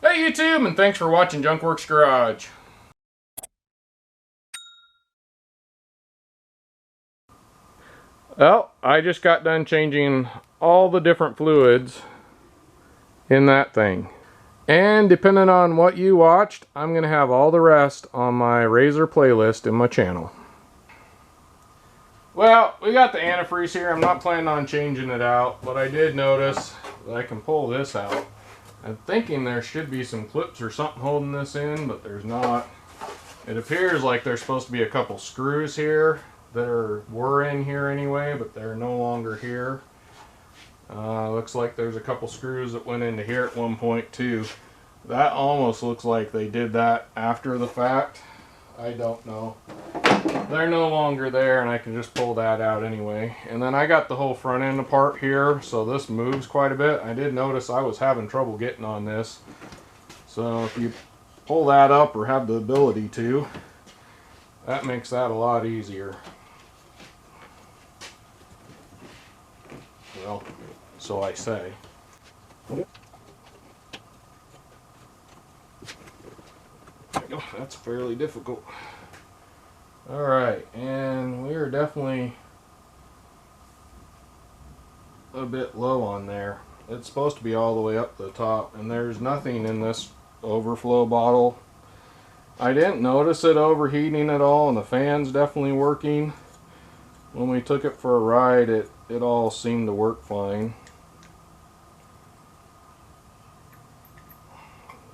Hey YouTube, and thanks for watching Junkworks Garage. Well, I just got done changing all the different fluids in that thing. And depending on what you watched, I'm going to have all the rest on my Razor playlist in my channel. Well, we got the antifreeze here. I'm not planning on changing it out, but I did notice that I can pull this out. I'm thinking there should be some clips or something holding this in, but there's not. It appears like there's supposed to be a couple screws here that were in here anyway, but they're no longer here. Looks like there's a couple screws that went into here at one point too. That almost looks like they did that after the fact. I don't know. They're no longer there, and I can just pull that out anyway. And then I got the whole front end apart here, so this moves quite a bit. I did notice I was having trouble getting on this. So if you pull that up or have the ability to, that makes that a lot easier. Well, so I say. There you go. That's fairly difficult. Alright, and we are definitely a bit low on there. It's supposed to be all the way up the top, and there's nothing in this overflow bottle. I didn't notice it overheating at all, and the fan's definitely working. When we took it for a ride, it all seemed to work fine.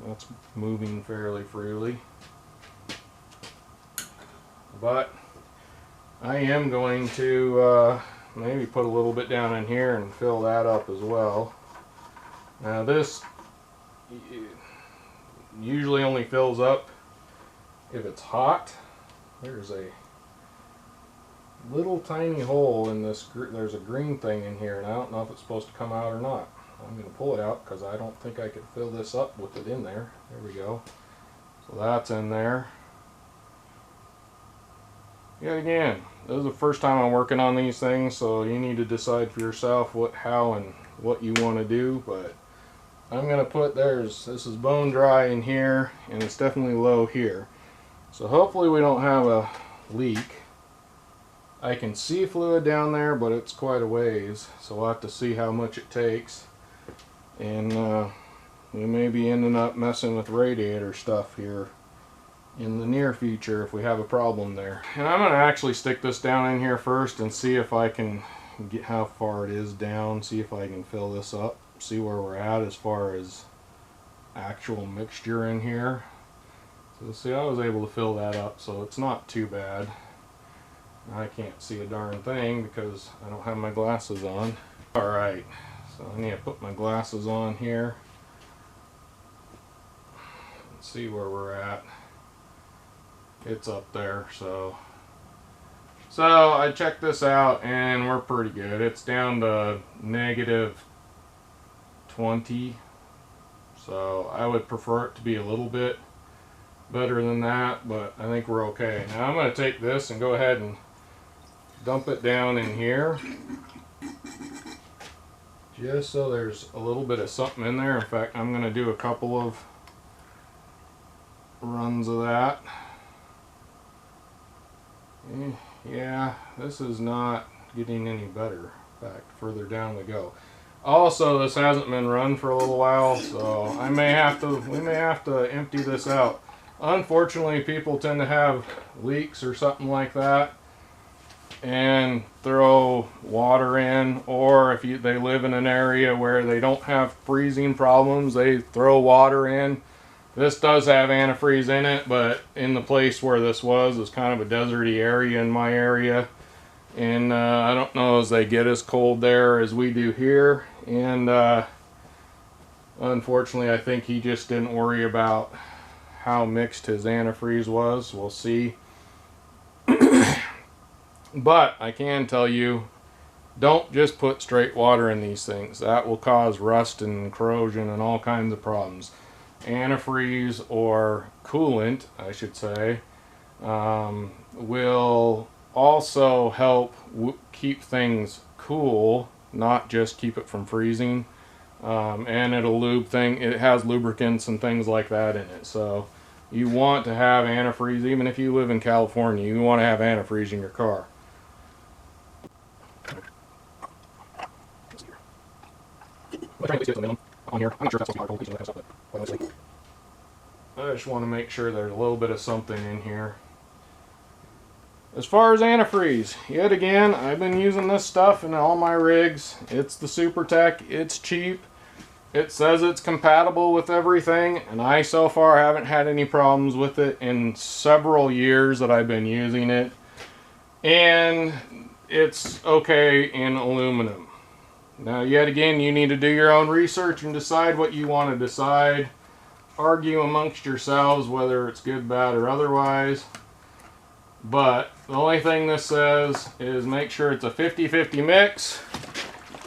That's moving fairly freely. But I am going to maybe put a little bit down in here and fill that up as well. Now this usually only fills up if it's hot. There's a little tiny hole in this. There's a green thing in here, and I don't know if it's supposed to come out or not. I'm going to pull it out because I don't think I could fill this up with it in there. There we go. So that's in there. Yet again, this is the first time I'm working on these things, so you need to decide for yourself what, how, and what you want to do. But I'm going to put, this is bone dry in here, and it's definitely low here. So hopefully we don't have a leak. I can see fluid down there, but it's quite a ways, so we'll have to see how much it takes. And we may be ending up messing with radiator stuff here in the near future if we have a problem there. And I'm going to actually stick this down in here first and see if I can get how far it is down, see if I can fill this up, see where we're at as far as actual mixture in here. So see, I was able to fill that up, so it's not too bad. I can't see a darn thing because I don't have my glasses on. Alright, so I need to put my glasses on here and see where we're at. It's up there, so I checked this out and we're pretty good. It's down to -20, so I would prefer it to be a little bit better than that, but I think we're okay. Now I'm going to take this and go ahead and dump it down in here just so there's a little bit of something in there. In fact, I'm going to do a couple of runs of that. Yeah, this is not getting any better. In fact, further down we go. Also, this hasn't been run for a little while, so we may have to empty this out. Unfortunately, people tend to have leaks or something like that and throw water in, or if they live in an area where they don't have freezing problems, they throw water in. This does have antifreeze in it, but in the place where this was is kind of a deserty area in my area, and I don't know as they get as cold there as we do here. And unfortunately, I think he just didn't worry about how mixed his antifreeze was. We'll see. But I can tell you, don't just put straight water in these things. That will cause rust and corrosion and all kinds of problems. Antifreeze, or coolant I should say, will also help keep things cool, not just keep it from freezing. and it'll lube it has lubricants and things like that in it. So you want to have antifreeze. Even if you live in California, you want to have antifreeze in your car. On here. I'm not sure if that's supposed to be hard, but I just want to make sure there's a little bit of something in here. As far as antifreeze, yet again, I've been using this stuff in all my rigs. It's the SuperTech. It's cheap. It says it's compatible with everything, and I so far haven't had any problems with it in several years that I've been using it. And it's okay in aluminum. Now, yet again, you need to do your own research and decide what you want to decide. Argue amongst yourselves whether it's good, bad, or otherwise. But the only thing this says is make sure it's a 50-50 mix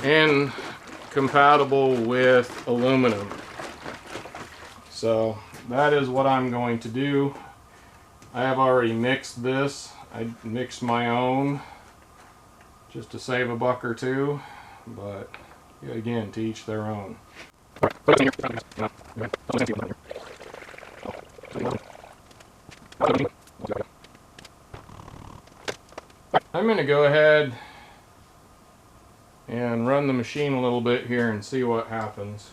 and compatible with aluminum. So that is what I'm going to do. I have already mixed this. I mixed my own just to save a buck or two. But again, to each their own. I'm going to go ahead and run the machine a little bit here and see what happens.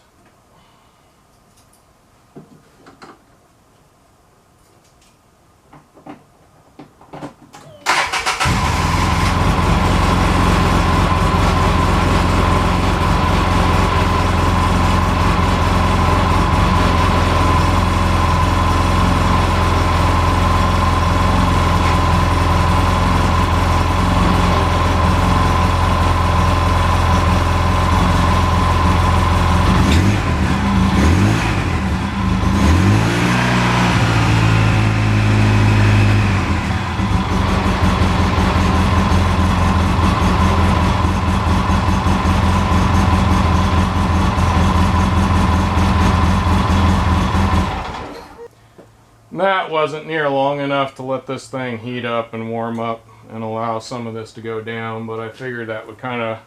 That wasn't near long enough to let this thing heat up and warm up and allow some of this to go down, but I figured that would kind of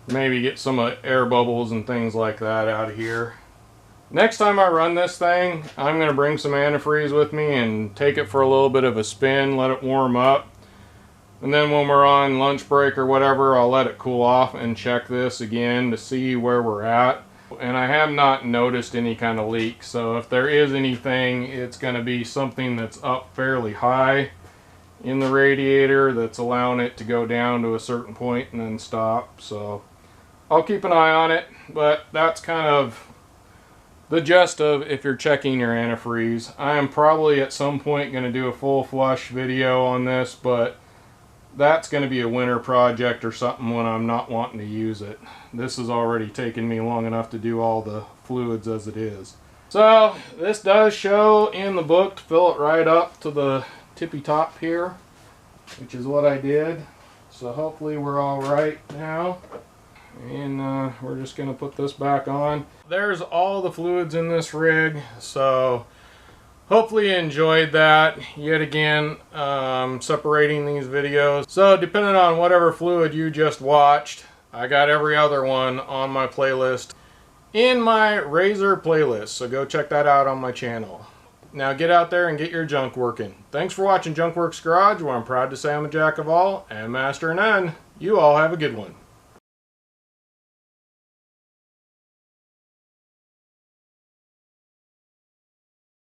maybe get some air bubbles and things like that out of here. Next time I run this thing, I'm going to bring some antifreeze with me and take it for a little bit of a spin, let it warm up, and then when we're on lunch break or whatever, I'll let it cool off and check this again to see where we're at. And I have not noticed any kind of leak, so if there is anything, it's going to be something that's up fairly high in the radiator that's allowing it to go down to a certain point and then stop. So I'll keep an eye on it, but that's kind of the gist of if you're checking your antifreeze. I am probably at some point going to do a full flush video on this, but that's going to be a winter project or something when I'm not wanting to use it. This has already taken me long enough to do all the fluids as it is. So this does show in the book to fill it right up to the tippy top here, which is what I did. So hopefully we're all right now. And we're just going to put this back on. There's all the fluids in this rig, so hopefully you enjoyed that. Yet again, separating these videos. So depending on whatever fluid you just watched, I got every other one on my playlist in my Razor playlist. So go check that out on my channel. Now get out there and get your junk working. Thanks for watching Junkworks Garage, where I'm proud to say I'm a jack of all and master of none. You all have a good one.